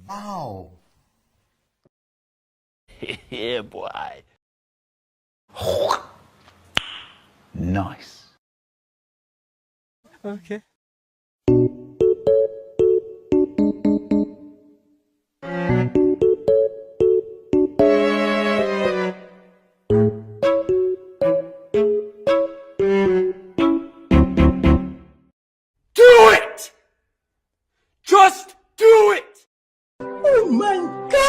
Wow. Yeah, boy. Nice. Okay. Do it! Just do it! Oh my God!